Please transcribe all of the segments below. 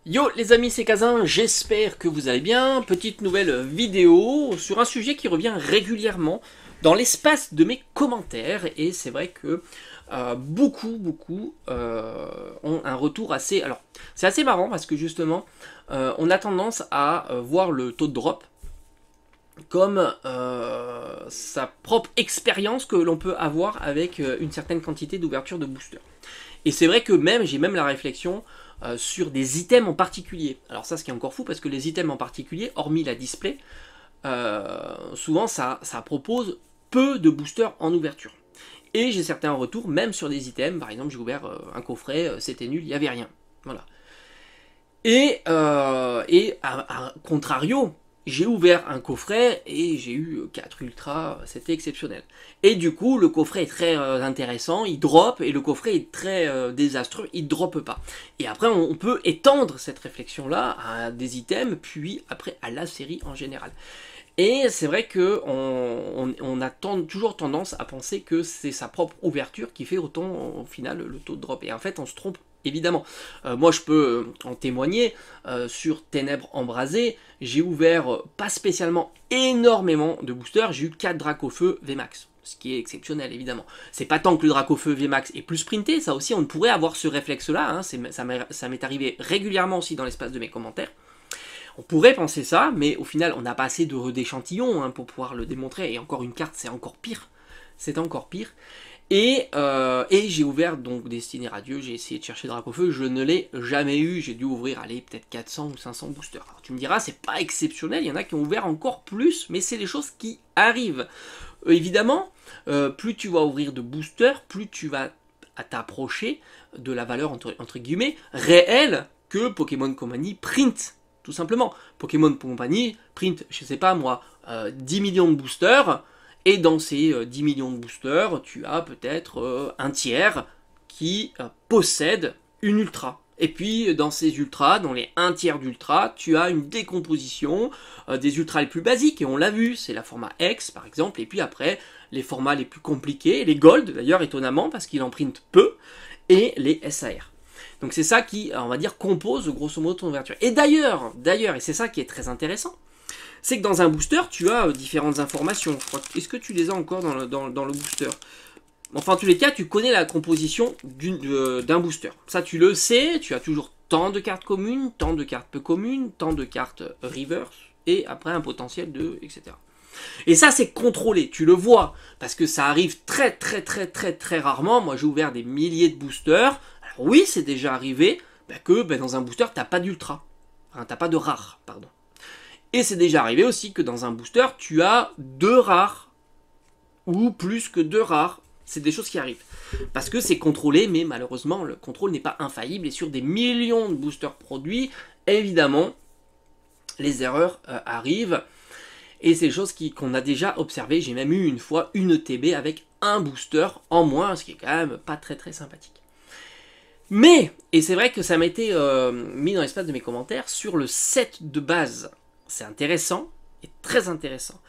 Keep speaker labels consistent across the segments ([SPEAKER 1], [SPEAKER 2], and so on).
[SPEAKER 1] Yo les amis, c'est Kazin, j'espère que vous allez bien. Petite nouvelle vidéo sur un sujet qui revient régulièrement dans l'espace de mes commentaires. Et c'est vrai que beaucoup ont un retour assez... Alors, c'est assez marrant parce que justement, on a tendance à voir le taux de drop comme sa propre expérience que l'on peut avoir avec une certaine quantité d'ouverture de booster. Et c'est vrai que j'ai même la réflexion sur des items en particulier. Alors ça, ce qui est encore fou, parce que les items en particulier, hormis la display, souvent ça propose peu de boosters en ouverture. Et j'ai certains retours, même sur des items, par exemple j'ai ouvert un coffret, c'était nul, il n'y avait rien. Voilà. Et à contrario, j'ai ouvert un coffret et j'ai eu 4 ultras, c'était exceptionnel. Et du coup, le coffret est très intéressant, il drop, et le coffret est très désastreux, il drop pas. Et après, on peut étendre cette réflexion-là à des items, puis après à la série en général. Et c'est vrai que on a toujours tendance à penser que c'est sa propre ouverture qui fait autant au final le taux de drop. Et en fait, on se trompe évidemment. Moi, je peux en témoigner. Sur Ténèbres Embrasées, j'ai ouvert pas spécialement énormément de boosters. J'ai eu 4 Dracofeu VMAX. Ce qui est exceptionnel, évidemment. C'est pas tant que le Dracofeu VMAX est plus sprinté. Ça aussi, on pourrait avoir ce réflexe-là. Hein. Ça m'est arrivé régulièrement aussi dans l'espace de mes commentaires. On pourrait penser ça, mais au final, on n'a pas assez d'échantillons pour pouvoir le démontrer. Et encore une carte, c'est encore pire. C'est encore pire. Et j'ai ouvert donc Destinée Radieux, j'ai essayé de chercher Dracofeu, je ne l'ai jamais eu. J'ai dû ouvrir, allez, peut-être 400 ou 500 boosters. Alors tu me diras, c'est pas exceptionnel, il y en a qui ont ouvert encore plus, mais c'est les choses qui arrivent. Évidemment, plus tu vas ouvrir de boosters, plus tu vas t'approcher de la valeur entre guillemets réelle que Pokémon Company print. Tout simplement, Pokémon Company print, je sais pas moi, 10 millions de boosters, et dans ces 10 millions de boosters, tu as peut-être un tiers qui possède une ultra. Et puis dans ces ultras, dans les 1 tiers d'ultra, tu as une décomposition des ultras les plus basiques, et on l'a vu, c'est la format X par exemple, et puis après les formats les plus compliqués, les Gold d'ailleurs étonnamment, parce qu'il en print peu, et les SAR. Donc c'est ça qui, on va dire, compose grosso modo ton ouverture. Et d'ailleurs, et c'est ça qui est très intéressant, c'est que dans un booster, tu as différentes informations. Est-ce que tu les as encore dans le booster? Enfin, en tous les cas, tu connais la composition d'un booster. Ça, tu le sais, tu as toujours tant de cartes communes, tant de cartes peu communes, tant de cartes reverse, et après un potentiel de, etc. Et ça, c'est contrôlé, tu le vois, parce que ça arrive très rarement. Moi, j'ai ouvert des milliers de boosters. Alors oui, c'est déjà arrivé que dans un booster, t'as pas d'ultra. Enfin, t'as pas de rare, pardon. Et c'est déjà arrivé aussi que dans un booster, tu as 2 rares, ou plus que 2 rares. C'est des choses qui arrivent. Parce que c'est contrôlé, mais malheureusement, le contrôle n'est pas infaillible. Et sur des millions de boosters produits, évidemment, les erreurs arrivent. Et c'est des choses qu'on a déjà observées. J'ai même eu une fois une TB avec un booster en moins, ce qui est quand même pas très sympathique. Mais, et c'est vrai que ça m'a été mis dans l'espace de mes commentaires, sur le set de base, c'est intéressant, et très intéressant.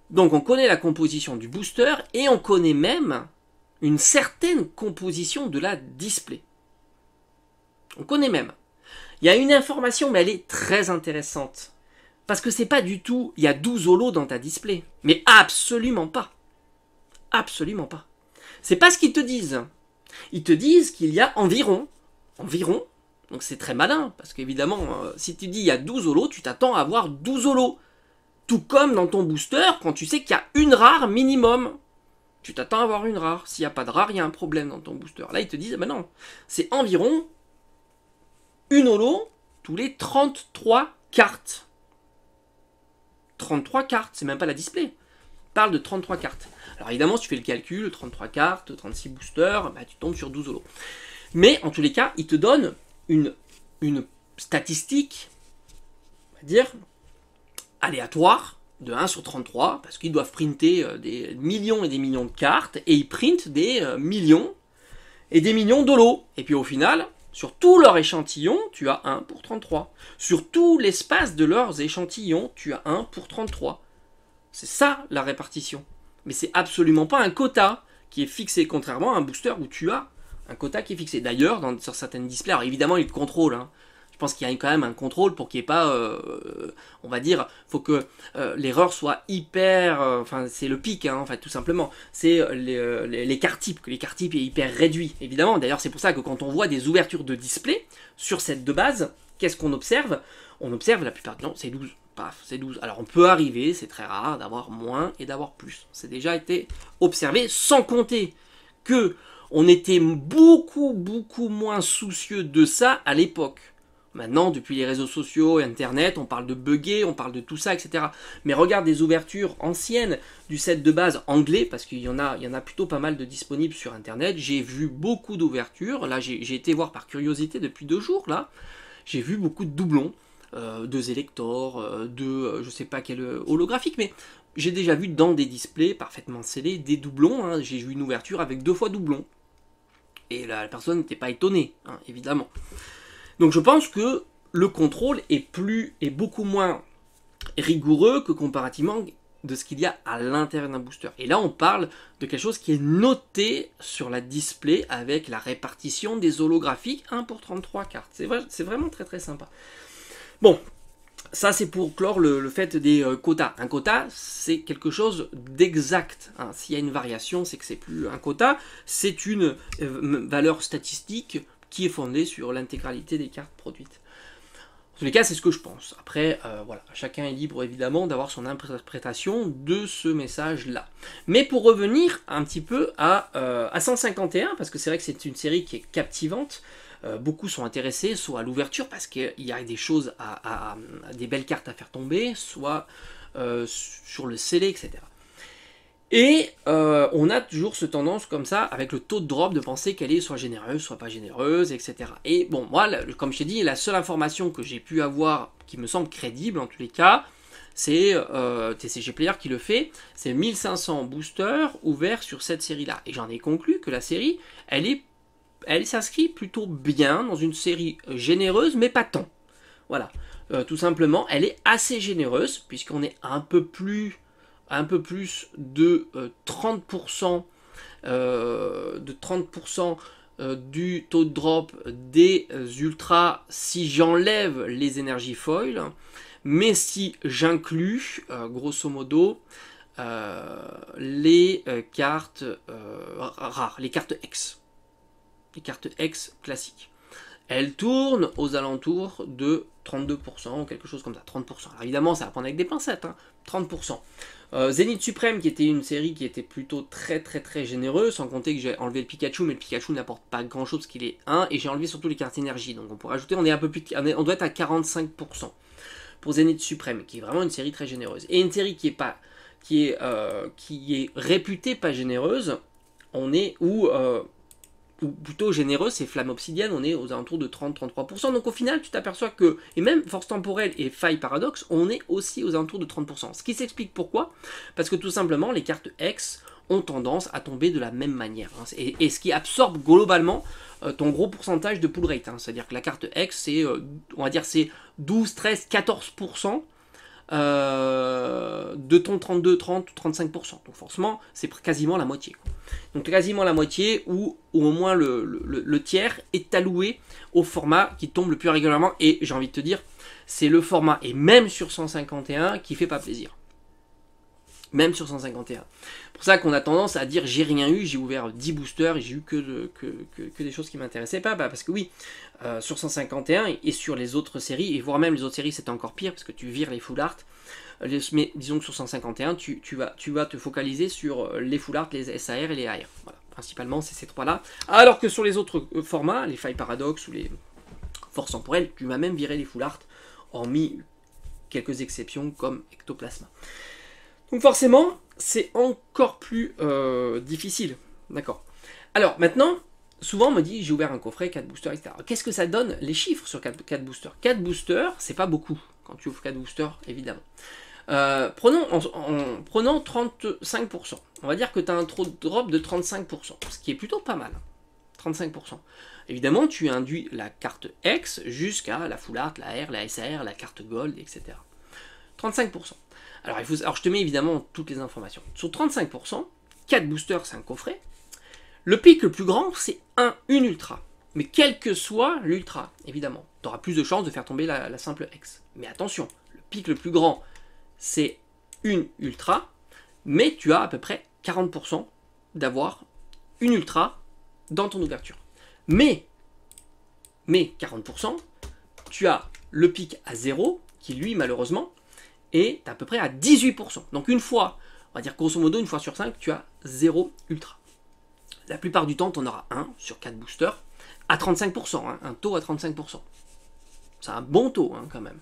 [SPEAKER 1] Donc on connaît la composition du booster, et on connaît même une certaine composition de la display. On connaît même. Il y a une information, mais elle est très intéressante. Parce que c'est pas du tout, il y a 12 holos dans ta display. Mais absolument pas. Absolument pas. C'est pas ce qu'ils te disent. Ils te disent qu'il y a environ, donc c'est très malin, parce qu'évidemment, si tu dis il y a 12 holos, tu t'attends à avoir 12 holos. Tout comme dans ton booster, quand tu sais qu'il y a une rare minimum. Tu t'attends à avoir une rare. S'il n'y a pas de rare, il y a un problème dans ton booster. Là, ils te disent, non, c'est environ une holo tous les 33 cartes. 33 cartes, c'est même pas la display. On parle de 33 cartes. Alors évidemment, si tu fais le calcul, 33 cartes, 36 boosters, tu tombes sur 12 holos. Mais en tous les cas, ils te donnent une statistique, on va dire, aléatoire, de 1 sur 33, parce qu'ils doivent printer des millions et des millions de cartes, et ils printent des millions et des millions d'holos. Et puis au final, sur tout leur échantillon, tu as 1 pour 33. Sur tout l'espace de leurs échantillons, tu as 1 pour 33. C'est ça la répartition. Mais c'est absolument pas un quota qui est fixé, contrairement à un booster où tu as un quota qui est fixé. D'ailleurs, sur certaines displays, alors évidemment ils te contrôlent, Je pense qu'il y a quand même un contrôle pour qu'il n'y ait pas, on va dire, faut que l'erreur soit hyper, enfin c'est le pic, hein, en fait, tout simplement. C'est l'écart type, que l'écart type est hyper réduit, évidemment. D'ailleurs, c'est pour ça que quand on voit des ouvertures de display sur cette de base, qu'est-ce qu'on observe? On observe la plupart du temps, c'est 12. Paf, c'est 12. Alors on peut arriver, c'est très rare, d'avoir moins et d'avoir plus. C'est déjà été observé, sans compter que on était beaucoup moins soucieux de ça à l'époque. Maintenant, depuis les réseaux sociaux et Internet, on parle de bugger, on parle de tout ça, etc. Mais regarde des ouvertures anciennes du set de base anglais, parce qu'il y en a plutôt pas mal de disponibles sur Internet. J'ai vu beaucoup d'ouvertures. Là, j'ai été voir par curiosité depuis 2 jours, là. J'ai vu beaucoup de doublons, de Selector, je sais pas quel holographique, mais j'ai déjà vu dans des displays parfaitement scellés des doublons. Hein. J'ai vu une ouverture avec 2 fois doublons. Et la personne n'était pas étonnée, hein, évidemment. Donc je pense que le contrôle est beaucoup moins rigoureux que comparativement de ce qu'il y a à l'intérieur d'un booster. Et là on parle de quelque chose qui est noté sur la display avec la répartition des holographiques 1 pour 33 cartes. C'est vraiment très très sympa. Bon, ça c'est pour clore le fait des quotas. Un quota c'est quelque chose d'exact. Hein. S'il y a une variation, c'est que c'est plus un quota, c'est une valeur statistique qui est fondée sur l'intégralité des cartes produites. En tous les cas, c'est ce que je pense. Après, voilà, chacun est libre évidemment d'avoir son interprétation de ce message-là. Mais pour revenir un petit peu à 151, parce que c'est vrai que c'est une série qui est captivante, beaucoup sont intéressés soit à l'ouverture parce qu'il y a des choses, des belles cartes à faire tomber, soit sur le scellé, etc. Et on a toujours ce tendance comme ça, avec le taux de drop, de penser qu'elle est soit généreuse, soit pas généreuse, etc. Et bon, moi, comme je t'ai dit, la seule information que j'ai pu avoir, qui me semble crédible en tous les cas, c'est TCG Player qui le fait, c'est 1500 boosters ouverts sur cette série-là. Et j'en ai conclu que la série, elle s'inscrit plutôt bien dans une série généreuse, mais pas tant. Voilà, tout simplement, elle est assez généreuse, puisqu'on est un peu plus de 30%, du taux de drop des ultras si j'enlève les énergies foil, mais si j'inclus grosso modo les cartes rares, les cartes X classiques. Elle tourne aux alentours de 32% ou quelque chose comme ça, 30%. Alors évidemment, ça va prendre avec des pincettes, hein, 30%. Zénith Suprême, qui était une série qui était plutôt très généreuse, sans compter que j'ai enlevé le Pikachu, mais le Pikachu n'apporte pas grand chose parce qu'il est 1, et j'ai enlevé surtout les cartes énergie. Donc on pourrait ajouter, on est un peu plus, on doit être à 45% pour Zénith Suprême, qui est vraiment une série très généreuse. Et une série qui est réputée pas généreuse, on est ou plutôt généreuse, c'est Flamme Obsidienne, on est aux alentours de 30-33%. Donc au final, tu t'aperçois que, et même Force Temporelle et Faille Paradoxe, on est aussi aux alentours de 30%. Ce qui s'explique pourquoi, parce que tout simplement, les cartes X ont tendance à tomber de la même manière. Hein. Et ce qui absorbe globalement ton gros pourcentage de pull rate. Hein. C'est-à-dire que la carte X, c'est, on va dire, c'est 12, 13, 14%. De ton 32, 30 ou 35%. Donc forcément, c'est quasiment la moitié. Quoi. Donc quasiment la moitié ou au moins le tiers est alloué au format qui tombe le plus régulièrement. Et j'ai envie de te dire, c'est le format, et même sur 151, qui fait pas plaisir. Même sur 151. C'est pour ça qu'on a tendance à dire j'ai rien eu, j'ai ouvert 10 boosters et j'ai eu que des choses qui m'intéressaient pas. Bah, parce que oui, sur 151 et sur les autres séries, et voire même les autres séries c'était encore pire parce que tu vires les full art. Mais disons que sur 151, tu vas te focaliser sur les full art, les SAR et les AR. Voilà. Principalement c'est ces trois-là. Alors que sur les autres formats, les Faille Paradoxe ou les Force Temporelle, tu vas même virer les full art, hormis quelques exceptions comme Ectoplasma. Donc forcément, c'est encore plus difficile. D'accord. Alors maintenant, souvent on me dit, j'ai ouvert un coffret, 4 boosters, etc. Qu'est-ce que ça donne les chiffres sur 4 boosters? 4 boosters, c'est pas beaucoup quand tu ouvres 4 boosters, évidemment. Prenons 35%. On va dire que tu as un taux de drop de 35%, ce qui est plutôt pas mal. 35%. Évidemment, tu induis la carte X jusqu'à la full art, la R, la SAR, la carte Gold, etc. 35%. Alors, je te mets évidemment toutes les informations. Sur 35%, 4 boosters, c'est un coffret. Le pic le plus grand, c'est une ultra. Mais quel que soit l'ultra, évidemment, tu auras plus de chances de faire tomber la simple X. Mais attention, le pic le plus grand, c'est une ultra, mais tu as à peu près 40% d'avoir une ultra dans ton ouverture. Mais 40%, tu as le pic à 0, qui lui, malheureusement, est à peu près à 18%. Donc une fois, on va dire grosso modo, une fois sur 5, tu as 0 ultra. La plupart du temps, tu en auras 1 sur 4 boosters, à 35%, hein, un taux à 35%. C'est un bon taux, hein, quand même.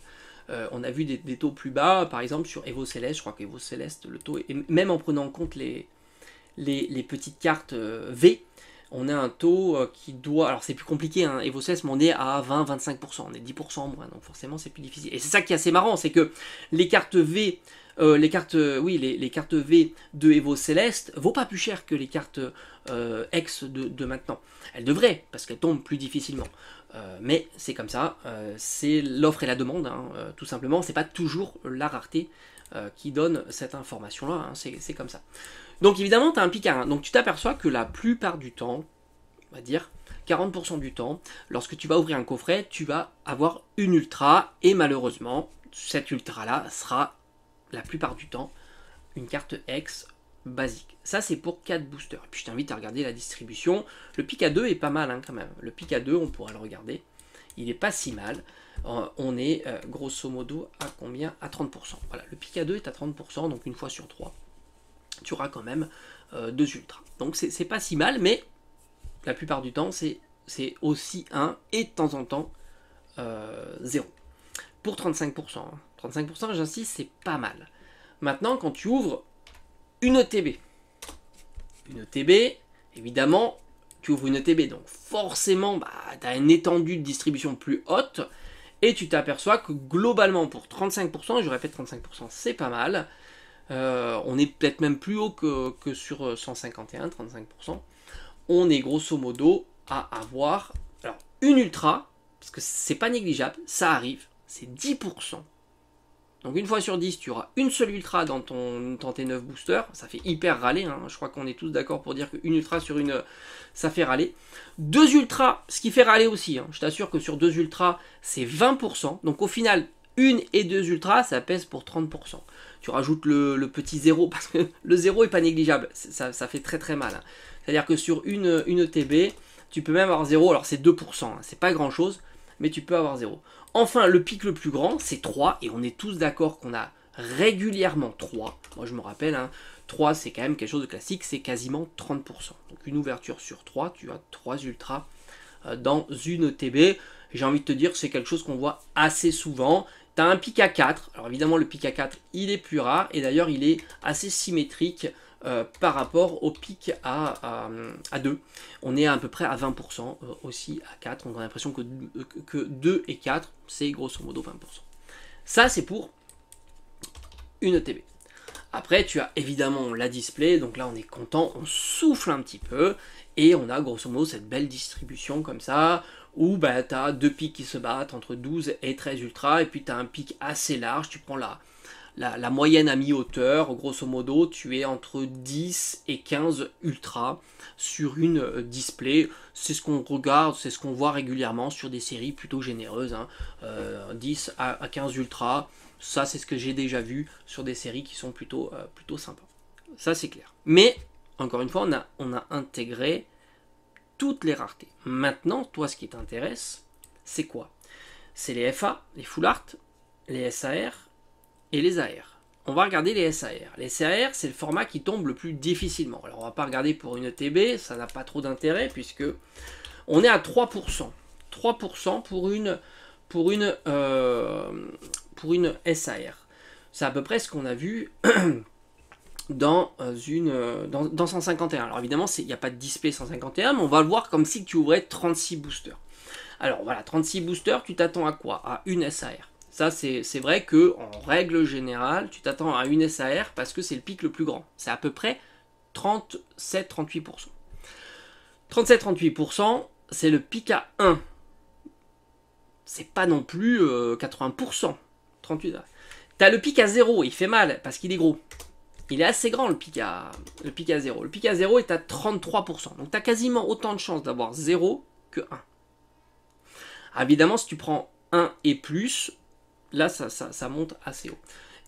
[SPEAKER 1] On a vu des taux plus bas, par exemple sur Evo Céleste. Je crois qu'Evo Céleste, le taux, et même en prenant en compte les petites cartes V, on a un taux qui doit... Alors c'est plus compliqué, hein, Evo Céleste, mais on est à 20-25%, on est 10% en moins, donc forcément c'est plus difficile. Et c'est ça qui est assez marrant, c'est que les cartes V... les cartes V de Evo Céleste vaut pas plus cher que les cartes X de maintenant. Elles devraient, parce qu'elles tombent plus difficilement. Mais c'est comme ça, c'est l'offre et la demande, hein, tout simplement. C'est pas toujours la rareté qui donne cette information-là, hein, c'est comme ça. Donc évidemment, tu as un pic à 1. Donc tu t'aperçois que la plupart du temps, on va dire 40% du temps, lorsque tu vas ouvrir un coffret, tu vas avoir une ultra, et malheureusement, cette ultra-là sera la plupart du temps une carte X basique. Ça c'est pour 4 boosters. Et puis je t'invite à regarder la distribution. Le pic à 2 est pas mal, hein, quand même. Le pic à 2, on pourra le regarder. Il n'est pas si mal. On est grosso modo à combien? À 30%. Voilà, le pic à 2 est à 30%, donc une fois sur 3. Tu auras quand même 2 ultras. Donc c'est pas si mal, mais la plupart du temps c'est aussi 1 et de temps en temps 0. Pour 35%. Hein. 35%, j'insiste, c'est pas mal. Maintenant, quand tu ouvres une ETB, évidemment, tu ouvres une ETB, donc forcément, tu as une étendue de distribution plus haute, et tu t'aperçois que globalement, pour 35%, et je répète 35%, c'est pas mal, on est peut-être même plus haut que sur 151, 35%, on est grosso modo à avoir alors, une ultra, parce que c'est pas négligeable, ça arrive, c'est 10%. Donc une fois sur 10, tu auras une seule ultra dans tes 9 boosters. Ça fait hyper râler, hein. Je crois qu'on est tous d'accord pour dire qu'une ultra sur une, ça fait râler. 2 ultras, ce qui fait râler aussi. Hein. Je t'assure que sur 2 ultras, c'est 20%. Donc au final, 1 et 2 ultras, ça pèse pour 30%. Tu rajoutes le petit 0, parce que le 0 est pas négligeable. Ça fait très très mal. Hein. C'est-à-dire que sur une ETB, tu peux même avoir 0. Alors c'est 2%, hein. C'est pas grand chose, mais tu peux avoir 0. Enfin, le pic le plus grand, c'est 3, et on est tous d'accord qu'on a régulièrement 3. Moi, je me rappelle, hein, 3, c'est quand même quelque chose de classique, c'est quasiment 30%. Donc, une ouverture sur 3, tu as 3 ultras dans une ETB. J'ai envie de te dire que c'est quelque chose qu'on voit assez souvent. Tu as un pic à 4. Alors, évidemment, le pic à 4, il est plus rare, et d'ailleurs, il est assez symétrique par rapport au pic à 2. On est à peu près à 20% aussi à 4. On a l'impression que 2 et 4, c'est grosso modo 20%. Ça, c'est pour une ETB. Après, tu as évidemment la display. Donc là, on est content. On souffle un petit peu. Et on a grosso modo cette belle distribution comme ça. Où tu as 2 pics qui se battent entre 12 et 13 ultras. Et puis, tu as un pic assez large. Tu prends la moyenne à mi-hauteur, grosso modo, tu es entre 10 et 15 ultras sur une display. C'est ce qu'on regarde, c'est ce qu'on voit régulièrement sur des séries plutôt généreuses. Hein. 10 à 15 ultras, ça c'est ce que j'ai déjà vu sur des séries qui sont plutôt sympas. Ça c'est clair. Mais, encore une fois, on a intégré toutes les raretés. Maintenant, toi ce qui t'intéresse, c'est quoi? C'est les FA, les Full Art, les SAR, et les AR. On va regarder les SAR. Les SAR, c'est le format qui tombe le plus difficilement. Alors, on va pas regarder pour une ETB, ça n'a pas trop d'intérêt, puisque on est à 3%. 3% pour une SAR. C'est à peu près ce qu'on a vu dans 151. Alors, évidemment, il n'y a pas de display 151, mais on va le voir comme si tu ouvrais 36 boosters. Alors, voilà, 36 boosters, tu t'attends à quoi? À une SAR. Ça, c'est vrai que en règle générale, tu t'attends à une SAR parce que c'est le pic le plus grand. C'est à peu près 37-38%. 37-38%, c'est le pic à 1. C'est pas non plus 80%. 38. T'as le pic à 0, il fait mal parce qu'il est gros. Il est assez grand le pic à 0. Le pic à 0 est à 33%. Donc t'as quasiment autant de chances d'avoir 0 que 1. Évidemment, si tu prends 1 et plus, là, ça monte assez haut.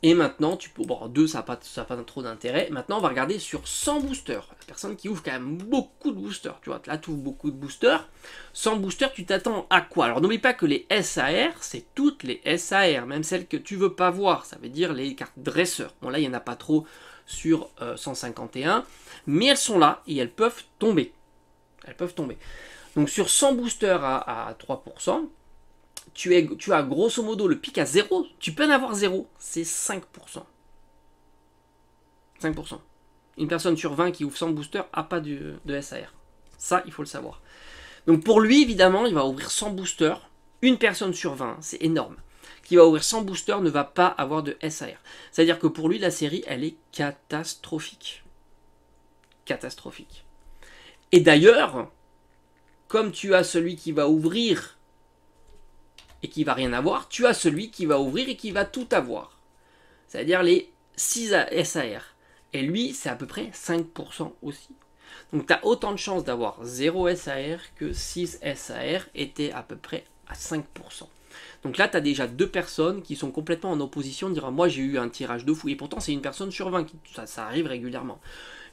[SPEAKER 1] Et maintenant, tu peux... Bon, 2, ça n'a pas trop d'intérêt. Maintenant, on va regarder sur 100 boosters. La personne qui ouvre quand même beaucoup de boosters. Tu vois, là, tu ouvres beaucoup de boosters. 100 boosters, tu t'attends à quoi? Alors, n'oublie pas que les SAR, c'est toutes les SAR, même celles que tu veux pas voir. Ça veut dire les cartes dresseurs. Bon, là, il n'y en a pas trop sur 151. Mais elles sont là et elles peuvent tomber. Elles peuvent tomber. Donc, sur 100 boosters à 3%, tu as grosso modo le pic à 0, tu peux en avoir 0, c'est 5%. 5%. Une personne sur 20 qui ouvre 100 boosters n'a pas de SAR. Ça, il faut le savoir. Donc pour lui, évidemment, il va ouvrir 100 boosters. Une personne sur 20, c'est énorme. Qui va ouvrir 100 boosters ne va pas avoir de SAR. C'est-à-dire que pour lui, la série, elle est catastrophique. Catastrophique. Et d'ailleurs, comme tu as celui qui va ouvrir et qui va rien avoir, tu as celui qui va ouvrir et qui va tout avoir. C'est-à-dire les 6 SAR. Et lui, c'est à peu près 5% aussi. Donc tu as autant de chances d'avoir 0 SAR que 6 SAR étaient à peu près à 5%. Donc là, tu as déjà 2 personnes qui sont complètement en opposition, de dire moi j'ai eu un tirage de fou. Et pourtant, c'est une personne sur 20, ça arrive régulièrement.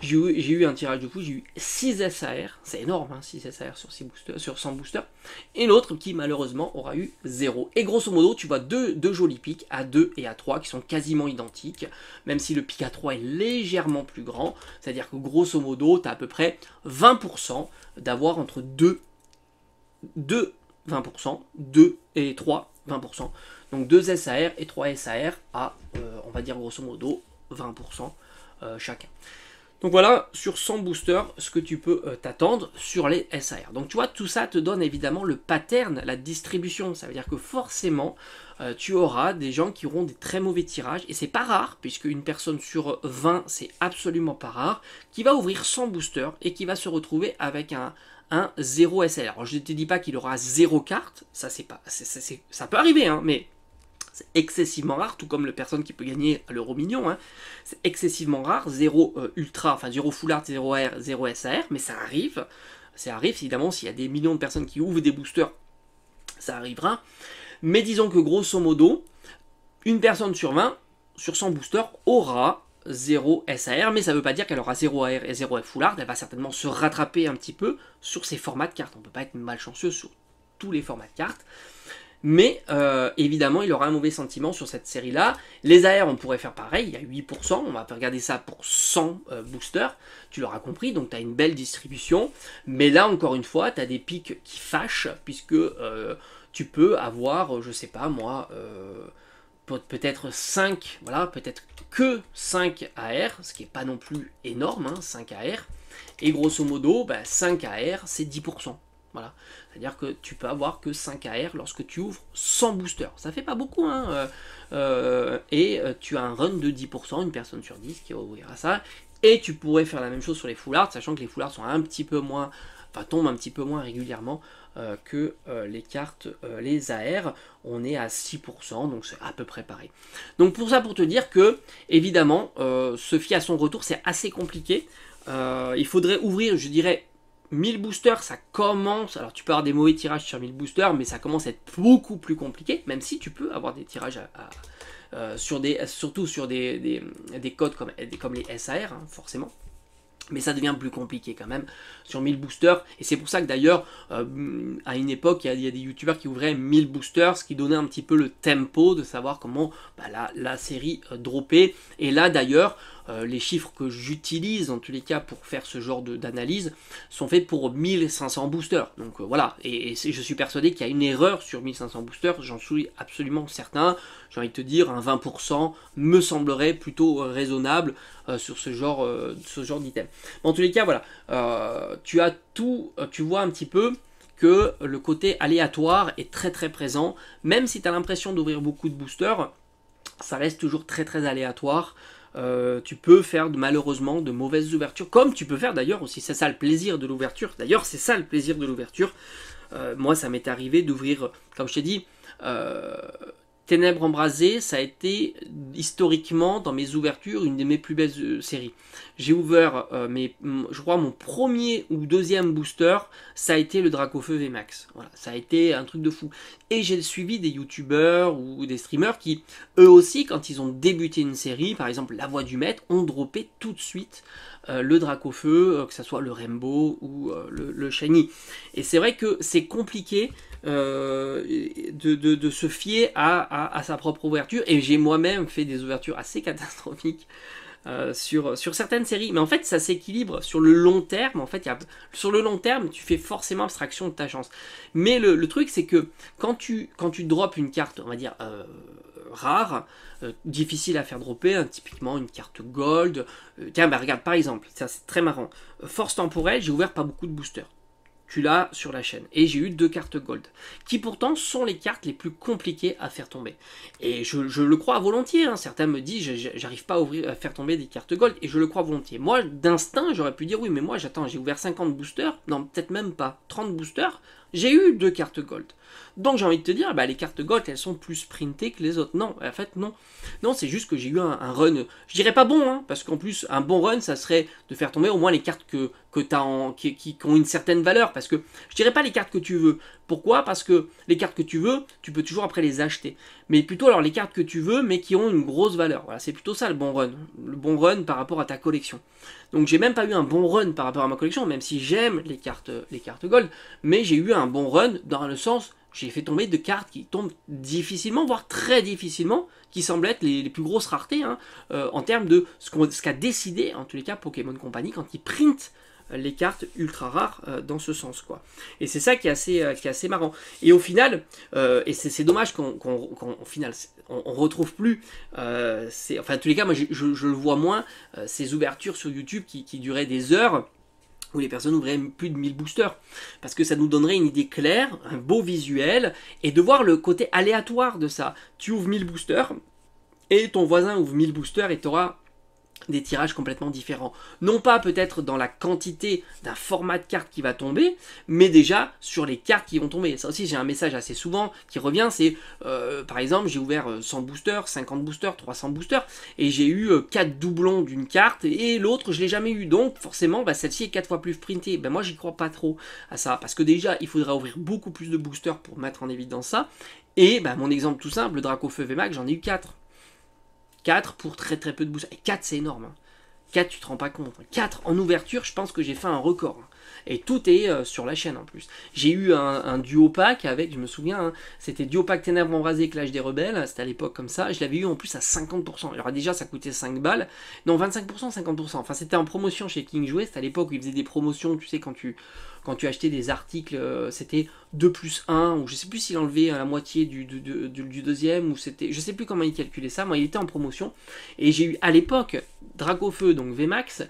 [SPEAKER 1] J'ai eu un tirage de fou, j'ai eu 6 SAR, c'est énorme, hein, 6 SAR sur 100 boosters, et l'autre qui malheureusement aura eu 0. Et grosso modo, tu vois deux jolis pics à 2 et à 3 qui sont quasiment identiques, même si le pic à 3 est légèrement plus grand, c'est-à-dire que grosso modo, tu as à peu près 20% d'avoir entre 2 20%, 2 et 3, 20%. Donc 2 SAR et 3 SAR à, on va dire grosso modo, 20% chacun. Donc voilà, sur 100 boosters, ce que tu peux t'attendre sur les SAR. Donc tu vois, tout ça te donne évidemment le pattern, la distribution. Ça veut dire que forcément, tu auras des gens qui auront des très mauvais tirages. Et c'est pas rare, puisque une personne sur 20, c'est absolument pas rare, qui va ouvrir 100 boosters et qui va se retrouver avec un 0 SAR. Alors je ne te dis pas qu'il aura 0 carte, ça, ça peut arriver, hein, mais... c'est excessivement rare, tout comme la personne qui peut gagner l'euro million, hein. C'est excessivement rare, 0 ultra, enfin 0 full art, 0 AR, 0 SAR, mais ça arrive évidemment, s'il y a des millions de personnes qui ouvrent des boosters, ça arrivera, mais disons que grosso modo, une personne sur 20, sur 100 boosters, aura 0 SAR, mais ça ne veut pas dire qu'elle aura 0 AR et 0 full art, elle va certainement se rattraper un petit peu sur ses formats de cartes, on ne peut pas être malchanceux sur tous les formats de cartes, mais évidemment il aura un mauvais sentiment sur cette série là. Les AR on pourrait faire pareil, il y a 8%, on va regarder ça pour 100 boosters, tu l'auras compris, donc tu as une belle distribution, mais là encore une fois tu as des pics qui fâchent, puisque tu peux avoir, je sais pas moi, peut-être 5, voilà, peut-être que 5 AR, ce qui n'est pas non plus énorme, hein, 5 AR, et grosso modo, 5 AR c'est 10%. Voilà, c'est-à-dire que tu peux avoir que 5 AR lorsque tu ouvres 100 boosters. Ça fait pas beaucoup, hein, et tu as un run de 10%, une personne sur 10 qui va ouvrir à ça. Et tu pourrais faire la même chose sur les full art, sachant que les full art sont un petit peu moins, enfin tombent un petit peu moins régulièrement que les cartes, les AR. On est à 6%, donc c'est à peu près pareil. Donc pour ça, pour te dire que, évidemment, se fier à son retour, c'est assez compliqué. Il faudrait ouvrir, je dirais, 1000 boosters, ça commence, alors tu peux avoir des mauvais tirages sur 1000 boosters, mais ça commence à être beaucoup plus compliqué, même si tu peux avoir des tirages surtout sur des codes comme les SAR, hein, forcément. Mais ça devient plus compliqué quand même sur 1000 boosters. Et c'est pour ça que d'ailleurs, à une époque, il y a des youtubeurs qui ouvraient 1000 boosters, ce qui donnait un petit peu le tempo de savoir comment la série droppait. Et là d'ailleurs, les chiffres que j'utilise en tous les cas pour faire ce genre d'analyse sont faits pour 1500 boosters. Donc voilà, et je suis persuadé qu'il y a une erreur sur 1500 boosters, j'en suis absolument certain. J'ai envie de te dire, un 20% me semblerait plutôt raisonnable sur ce genre d'item. En tous les cas, voilà, tu vois un petit peu que le côté aléatoire est très très présent. Même si tu as l'impression d'ouvrir beaucoup de boosters, ça reste toujours très très aléatoire. Tu peux faire malheureusement de mauvaises ouvertures, comme tu peux faire d'ailleurs aussi, c'est ça le plaisir de l'ouverture. D'ailleurs, c'est ça le plaisir de l'ouverture. Moi, ça m'est arrivé d'ouvrir, comme je t'ai dit, Ténèbres embrasées, ça a été historiquement dans mes ouvertures une de mes plus belles séries. J'ai ouvert, je crois, mon premier ou deuxième booster, ça a été le Dracofeu VMAX. Voilà, ça a été un truc de fou. Et j'ai suivi des youtubeurs ou des streamers qui, eux aussi, quand ils ont débuté une série, par exemple La Voix du Maître, ont droppé tout de suite le Dracofeu, que ce soit le Rainbow ou le Shiny. Et c'est vrai que c'est compliqué de se fier à sa propre ouverture, et j'ai moi-même fait des ouvertures assez catastrophiques sur certaines séries, mais en fait ça s'équilibre sur le long terme. En fait, sur le long terme tu fais forcément abstraction de ta chance, mais le truc c'est que quand tu drops une carte, on va dire rare, difficile à faire dropper, hein, typiquement une carte gold, tiens bah regarde par exemple, ça c'est très marrant, Force Temporelle, j'ai ouvert pas beaucoup de boosters, tu l'as sur la chaîne. Et j'ai eu 2 cartes gold, qui pourtant sont les cartes les plus compliquées à faire tomber. Et je le crois volontiers, hein. Certains me disent, j'arrive pas à faire tomber des cartes gold, et je le crois volontiers. Moi, d'instinct, j'aurais pu dire, oui, mais moi, j'attends, j'ai ouvert 50 boosters, non, peut-être même pas, 30 boosters, j'ai eu 2 cartes gold. Donc j'ai envie de te dire, bah, les cartes gold, elles sont plus sprintées que les autres. Non, en fait, non. Non, c'est juste que j'ai eu un run, je dirais pas bon, hein, parce qu'en plus, un bon run, ça serait de faire tomber au moins les cartes qui ont une certaine valeur. Parce que je dirais pas les cartes que tu veux. Pourquoi? Parce que les cartes que tu veux, tu peux toujours après les acheter. Mais plutôt alors les cartes que tu veux, mais qui ont une grosse valeur. Voilà, c'est plutôt ça le bon run. Le bon run par rapport à ta collection. Donc j'ai même pas eu un bon run par rapport à ma collection, même si j'aime les cartes gold. Mais j'ai eu un bon run dans le sens, j'ai fait tomber de cartes qui tombent difficilement, voire très difficilement, qui semblent être les plus grosses raretés, hein, en termes de ce qu'a décidé, en tous les cas, Pokémon Company, quand ils printent les cartes ultra rares dans ce sens, quoi. Et c'est ça qui est assez marrant. Et au final, et c'est dommage qu'au final, on retrouve plus, enfin, en tous les cas, moi, je le vois moins, ces ouvertures sur YouTube qui duraient des heures, où les personnes ouvraient plus de 1000 boosters. Parce que ça nous donnerait une idée claire, un beau visuel, et de voir le côté aléatoire de ça. Tu ouvres 1000 boosters, et ton voisin ouvre 1000 boosters, et tu auras des tirages complètement différents. Non pas peut-être dans la quantité d'un format de carte qui va tomber, mais déjà sur les cartes qui vont tomber. Ça aussi, j'ai un message assez souvent qui revient, c'est par exemple, j'ai ouvert 100 boosters, 50 boosters, 300 boosters, et j'ai eu 4 doublons d'une carte, et l'autre, je l'ai jamais eu. Donc, forcément, bah, celle-ci est 4 fois plus sprintée. Ben, moi, j'y crois pas trop à ça, parce que déjà, il faudra ouvrir beaucoup plus de boosters pour mettre en évidence ça. Et bah, mon exemple tout simple, le Dracofeu VMAX, j'en ai eu 4. 4 pour très très peu de boosters. Et 4 c'est énorme. Hein. 4 tu te rends pas compte. 4 en ouverture, je pense que j'ai fait un record. Hein. Et tout est sur la chaîne en plus. J'ai eu un duo pack avec, je me souviens, hein, c'était duo pack Ténèbres embrasées Clash des Rebelles, c'était à l'époque comme ça. Je l'avais eu en plus à 50%. Alors déjà ça coûtait 5 balles. Non 25%, 50%. Enfin c'était en promotion chez King Jouet, c'était à l'époque où ils faisaient des promotions, tu sais, quand tu achetais des articles, c'était 2 plus 1, ou je sais plus s'il enlevait la moitié du deuxième, ou c'était, je sais plus comment il calculait ça, moi il était en promotion, et j'ai eu à l'époque Dracofeu, donc VMAX,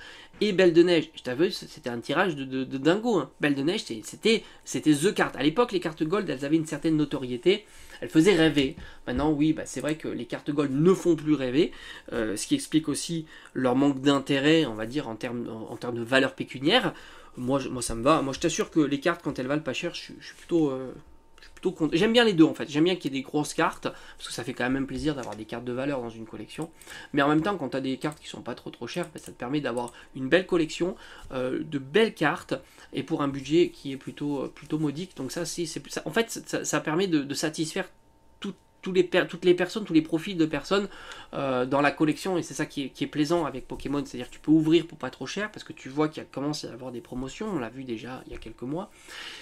[SPEAKER 1] et Belle de Neige. Je t'avoue, c'était un tirage de dingo, hein. Belle de Neige, c'était The Card. À l'époque, les cartes Gold, elles avaient une certaine notoriété, elles faisaient rêver. Maintenant, oui, bah, c'est vrai que les cartes Gold ne font plus rêver, ce qui explique aussi leur manque d'intérêt, on va dire, en termes de valeur pécuniaire. Moi, ça me va. Moi, je t'assure que les cartes, quand elles valent pas cher, je suis plutôt content. J'aime bien les deux, en fait. J'aime bien qu'il y ait des grosses cartes, parce que ça fait quand même plaisir d'avoir des cartes de valeur dans une collection. Mais en même temps, quand tu as des cartes qui sont pas trop chères, bah, ça te permet d'avoir une belle collection, de belles cartes, et pour un budget qui est plutôt modique. Donc ça, en fait, ça permet de satisfaire toutes les personnes, tous les profils de personnes dans la collection, et c'est ça qui est plaisant avec Pokémon, c'est-à-dire que tu peux ouvrir pour pas trop cher, parce que tu vois qu'il commence à y avoir des promotions, on l'a vu déjà il y a quelques mois.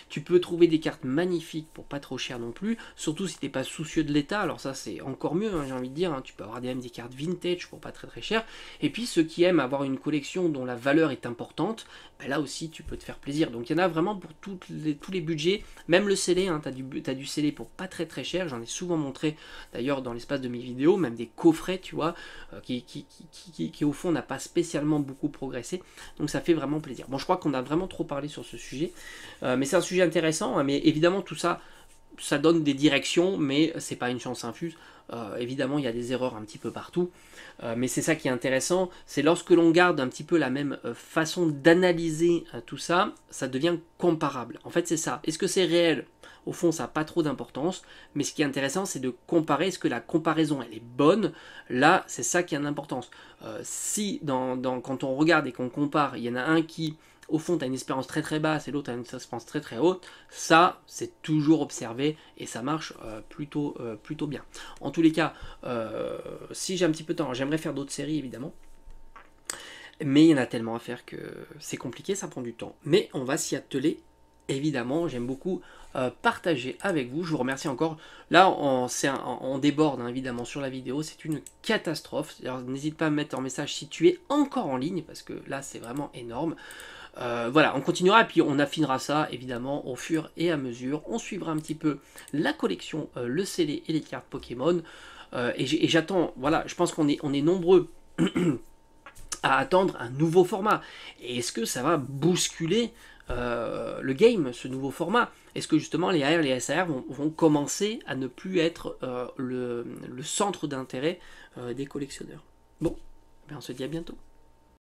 [SPEAKER 1] Tu peux trouver des cartes magnifiques pour pas trop cher non plus, surtout si t'es pas soucieux de l'état, alors ça c'est encore mieux, hein, j'ai envie de dire, hein. Tu peux avoir même des cartes vintage pour pas très cher, et puis ceux qui aiment avoir une collection dont la valeur est importante, ben là aussi tu peux te faire plaisir. Donc il y en a vraiment pour tous les budgets, même le scellé, hein, t'as du scellé pour pas très cher, j'en ai souvent montré d'ailleurs dans l'espace de mes vidéos, même des coffrets, tu vois, qui au fond n'a pas spécialement beaucoup progressé, donc ça fait vraiment plaisir. Bon, je crois qu'on a vraiment trop parlé sur ce sujet, mais c'est un sujet intéressant, hein, mais évidemment tout ça, ça donne des directions, mais c'est pas une chance infuse. Évidemment, il y a des erreurs un petit peu partout, mais c'est ça qui est intéressant, c'est lorsque l'on garde un petit peu la même façon d'analyser tout ça, ça devient comparable. En fait, c'est ça. Est-ce que c'est réel? au fond ça n'a pas trop d'importance, mais ce qui est intéressant c'est de comparer, est-ce que la comparaison elle est bonne, là c'est ça qui a une importance. Si quand on regarde et qu'on compare, il y en a un qui au fond, tu as une espérance très très basse et l'autre a une espérance très très haute, ça, c'est toujours observé et ça marche plutôt bien. En tous les cas, si j'ai un petit peu de temps, j'aimerais faire d'autres séries évidemment, mais il y en a tellement à faire que c'est compliqué, ça prend du temps. Mais on va s'y atteler, évidemment, j'aime beaucoup partager avec vous. Je vous remercie encore. Là, on déborde hein, évidemment sur la vidéo, c'est une catastrophe. N'hésite pas à me mettre en message si tu es encore en ligne, parce que là, c'est vraiment énorme. Voilà, on continuera et puis on affinera ça évidemment au fur et à mesure. On suivra un petit peu la collection, le scellé et les cartes Pokémon. Et j'attends, voilà, je pense qu'on est nombreux à attendre un nouveau format. Et est-ce que ça va bousculer le game, ce nouveau format? Est-ce que justement les AR, les SAR vont commencer à ne plus être le centre d'intérêt des collectionneurs? Bon, on se dit à bientôt.